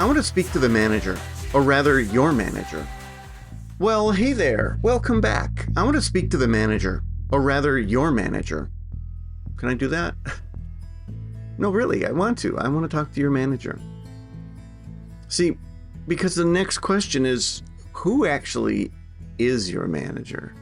I want to speak to the manager, or rather, your manager. Well, hey there. Welcome back. I want to speak to the manager, or rather, your manager. Can I do that? No, really, I want to. I want to talk to your manager. See, because the next question is, who actually is your manager?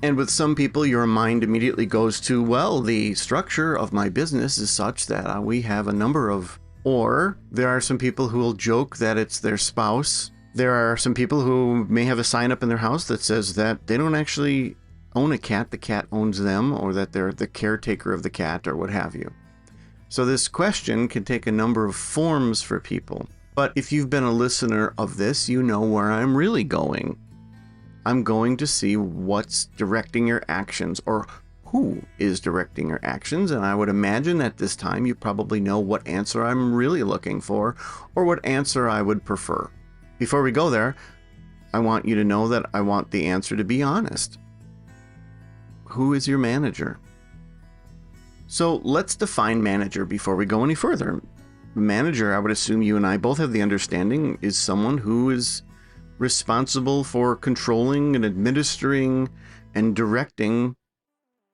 And with some people, your mind immediately goes to, well, the structure of my business is such that we have a number of, or there are some people who will joke that it's their spouse. There are some people who may have a sign up in their house that says that they don't actually own a cat, the cat owns them, or that they're the caretaker of the cat, or what have you. So this question can take a number of forms for people. But if you've been a listener of this, you know where I'm really going. I'm going to see what's directing your actions, or who is directing your actions, and I would imagine at this time you probably know what answer I'm really looking for, or what answer I would prefer. Before we go there, I want you to know that I want the answer to be honest. Who is your manager? So let's define manager before we go any further. Manager, I would assume you and I both have the understanding, is someone who is responsible for controlling and administering and directing,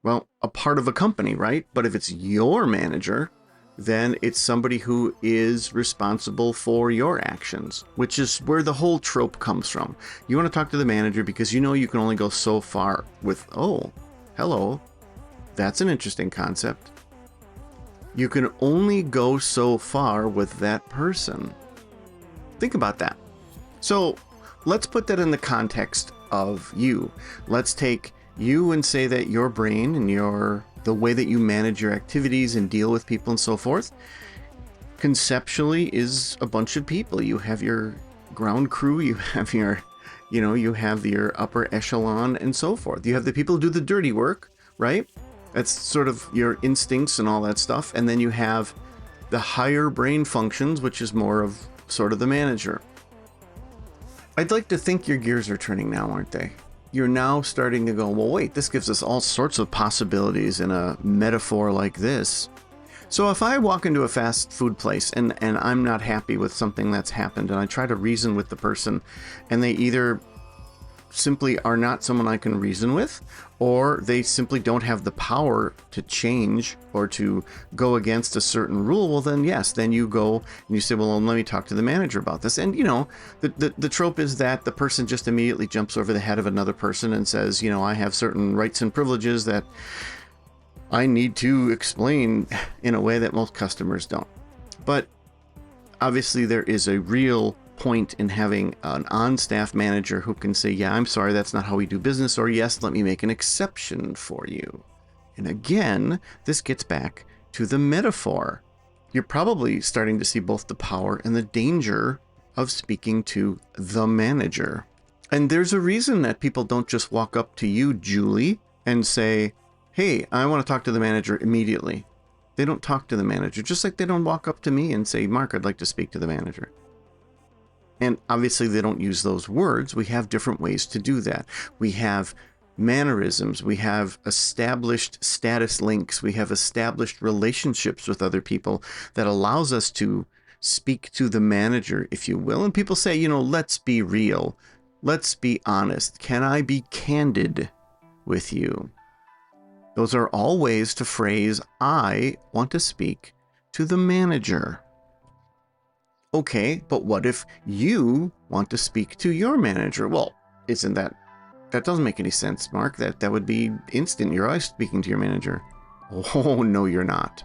well, a part of a company, right? But if it's your manager, then it's somebody who is responsible for your actions, which is where the whole trope comes from. You want to talk to the manager because you know you can only go so far with, oh, hello, that's an interesting concept. You can only go so far with that person. Think about that. So let's put that in the context of you. Let's take you and say that your brain and the way that you manage your activities and deal with people and so forth, conceptually is a bunch of people. You have your ground crew, you have your upper echelon and so forth. You have the people who do the dirty work, right? That's sort of your instincts and all that stuff. And then you have the higher brain functions, which is more of sort of the manager. I'd like to think your gears are turning now, aren't they? You're now starting to go, well, wait, this gives us all sorts of possibilities in a metaphor like this. So if I walk into a fast food place and I'm not happy with something that's happened, and I try to reason with the person, and they either simply are not someone I can reason with, or they simply don't have the power to change or to go against a certain rule, well then yes, then you go and you say, well, let me talk to the manager about this. And the trope is that the person just immediately jumps over the head of another person and says, I have certain rights and privileges that I need to explain in a way that most customers don't. But obviously there is a real point in having an on-staff manager who can say, yeah, I'm sorry, that's not how we do business, or yes, let me make an exception for you. And again, this gets back to the metaphor. You're probably starting to see both the power and the danger of speaking to the manager. And there's a reason that people don't just walk up to you, Julie, and say, hey, I want to talk to the manager immediately. They don't talk to the manager, just like they don't walk up to me and say, Mark, I'd like to speak to the manager. And obviously they don't use those words. We have different ways to do that. We have mannerisms. We have established status links. We have established relationships with other people that allows us to speak to the manager, if you will. And people say, let's be real. Let's be honest. Can I be candid with you? Those are all ways to phrase, I want to speak to the manager. Okay, but what if you want to speak to your manager? Well, that doesn't make any sense, Mark. That would be instant. You're always speaking to your manager. Oh, no, you're not.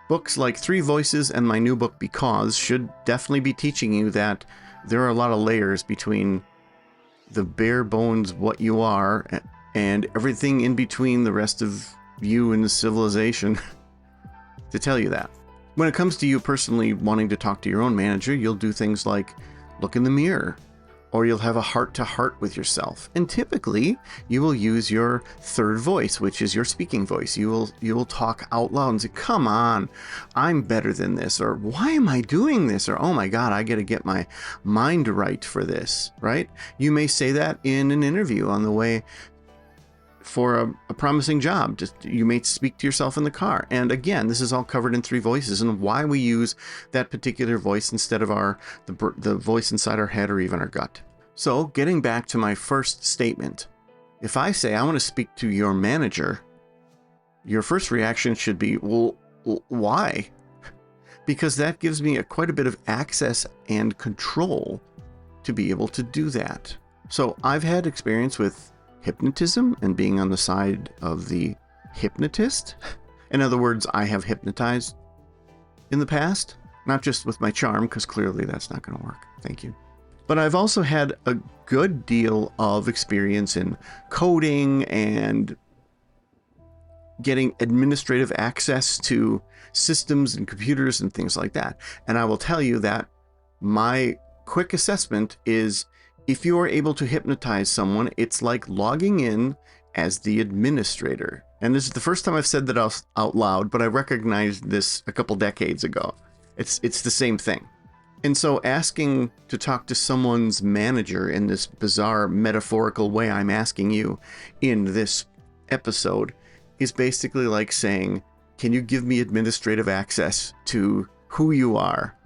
Books like 3 Voices and my new book, Because, should definitely be teaching you that there are a lot of layers between the bare bones, what you are, and everything in between the rest of you and the civilization to tell you that. When it comes to you personally wanting to talk to your own manager, you'll do things like look in the mirror, or you'll have a heart-to-heart with yourself. And typically, you will use your third voice, which is your speaking voice. You will talk out loud and say, come on, I'm better than this, or why am I doing this, or oh my God, I got to get my mind right for this, right? You may say that in an interview on the way for a promising job. Just you may speak to yourself in the car. And again, this is all covered in 3 voices, and why we use that particular voice instead of the voice inside our head or even our gut. So getting back to my first statement, if I say I want to speak to your manager, your first reaction should be, well, why? Because that gives me quite a bit of access and control to be able to do that. So I've had experience with hypnotism and being on the side of the hypnotist. In other words, I have hypnotized in the past, not just with my charm, because clearly that's not going to work. Thank you. But I've also had a good deal of experience in coding and getting administrative access to systems and computers and things like that. And I will tell you that my quick assessment is, if you are able to hypnotize someone, it's like logging in as the administrator. And this is the first time I've said that out loud, but I recognized this a couple decades ago. It's the same thing. And so asking to talk to someone's manager in this bizarre metaphorical way I'm asking you in this episode is basically like saying, can you give me administrative access to who you are?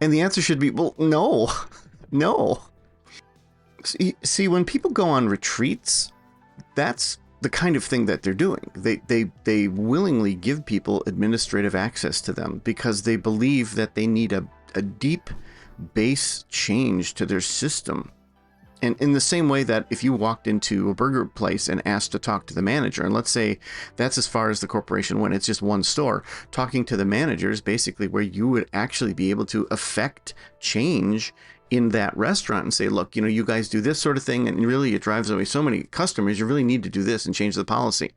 And the answer should be, well, no, no. See, when people go on retreats, that's the kind of thing that they're doing. They willingly give people administrative access to them because they believe that they need a deep base change to their system. And in the same way that if you walked into a burger place and asked to talk to the manager, and let's say that's as far as the corporation went, it's just one store, talking to the manager is basically where you would actually be able to affect change in that restaurant and say, look, you guys do this sort of thing, and really it drives away so many customers, you really need to do this and change the policy.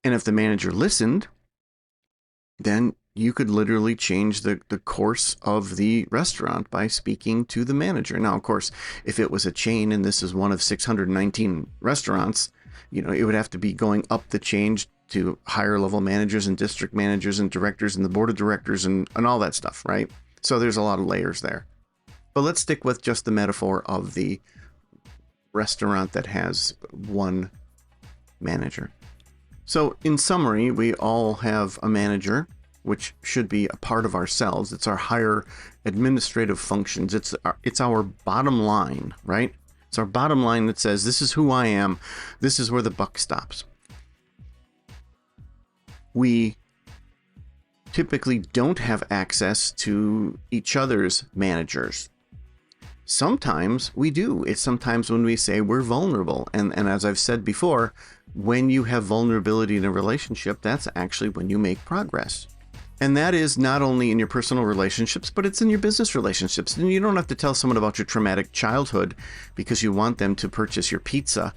And if the manager listened, then you could literally change the course of the restaurant by speaking to the manager. Now, of course, if it was a chain and this is one of 619 restaurants, it would have to be going up the chain to higher level managers and district managers and directors and the board of directors and all that stuff, right? So there's a lot of layers there. But let's stick with just the metaphor of the restaurant that has one manager. So in summary, we all have a manager, which should be a part of ourselves. It's our higher administrative functions. It's our bottom line, right? It's our bottom line that says, this is who I am. This is where the buck stops. We typically don't have access to each other's managers. Sometimes we do. It's sometimes when we say we're vulnerable. And as I've said before, when you have vulnerability in a relationship, that's actually when you make progress. And that is not only in your personal relationships, but it's in your business relationships. And you don't have to tell someone about your traumatic childhood because you want them to purchase your pizza.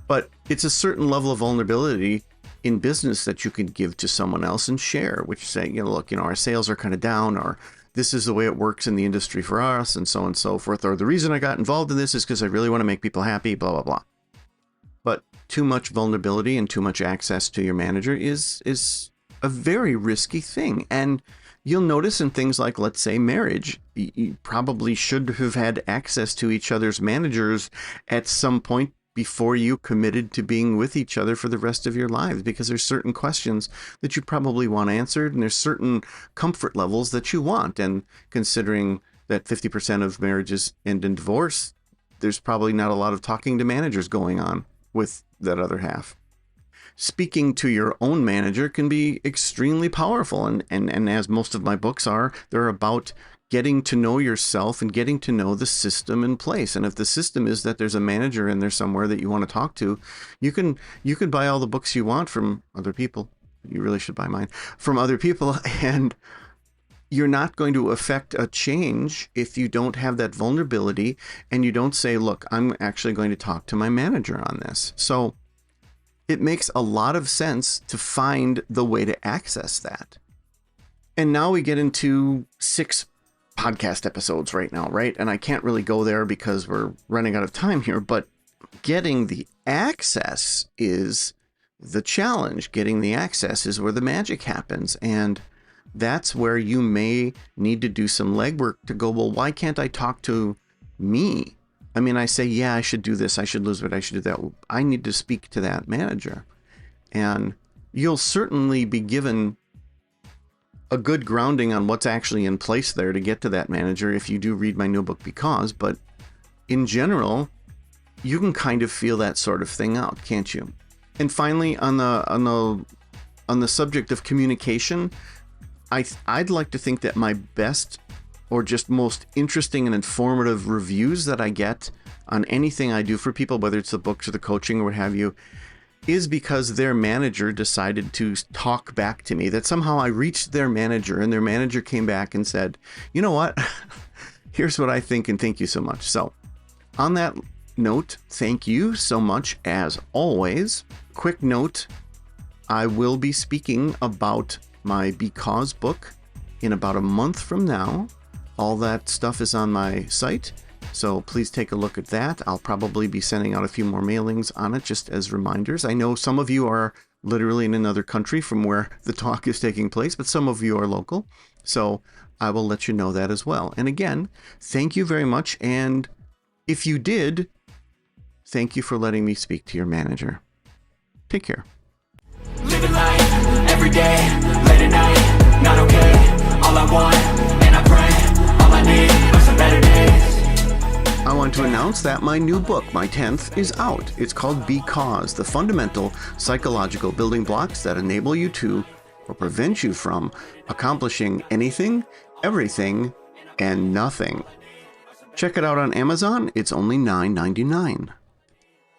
But it's a certain level of vulnerability in business that you can give to someone else and share, which say, look, our sales are kind of down, or this is the way it works in the industry for us, and so on and so forth. Or the reason I got involved in this is because I really want to make people happy, blah, blah, blah. But too much vulnerability and too much access to your manager is a very risky thing. And you'll notice in things like, let's say, marriage, you probably should have had access to each other's managers at some point before you committed to being with each other for the rest of your lives, because there's certain questions that you probably want answered, and there's certain comfort levels that you want. And considering that 50% of marriages end in divorce, there's probably not a lot of talking to managers going on with that other half. Speaking to your own manager can be extremely powerful. And as most of my books are, they're about getting to know yourself and getting to know the system in place. And if the system is that there's a manager in there somewhere that you want to talk to, you can buy all the books you want from other people. You really should buy mine from other people. And you're not going to affect a change if you don't have that vulnerability and you don't say, look, I'm actually going to talk to my manager on this. So it makes a lot of sense to find the way to access that. And now we get into 6 podcast episodes right now, right? And I can't really go there because we're running out of time here, but getting the access is the challenge. Getting the access is where the magic happens. And that's where you may need to do some legwork to go, well, why can't I talk to me I mean, I say, yeah, I should do this, I should lose weight, I should do that. I need to speak to that manager. And you'll certainly be given a good grounding on what's actually in place there to get to that manager if you do read my new book, Because. But in general, you can kind of feel that sort of thing out, can't you? And finally, on the subject of communication, I'd like to think that my best or just most interesting and informative reviews that I get on anything I do for people, whether it's the books or the coaching or what have you, is because their manager decided to talk back to me. That somehow I reached their manager and their manager came back and said, you know what, here's what I think and thank you so much. So on that note, thank you so much as always. Quick note, I will be speaking about my Because book in about a month from now. All that stuff is on my site, so please take a look at that. I'll probably be sending out a few more mailings on it just as reminders. I know some of you are literally in another country from where the talk is taking place, but some of you are local, so I will let you know that as well. And again, thank you very much, and if you did, thank you for letting me speak to your manager. Take care. Living life, every day, late at night, not okay. All I want, and I pray, all I need are some better days. I want to announce that my new book, my 10th, is out. It's called Because, the fundamental psychological building blocks that enable you to, or prevent you from, accomplishing anything, everything, and nothing. Check it out on Amazon. It's only $9.99.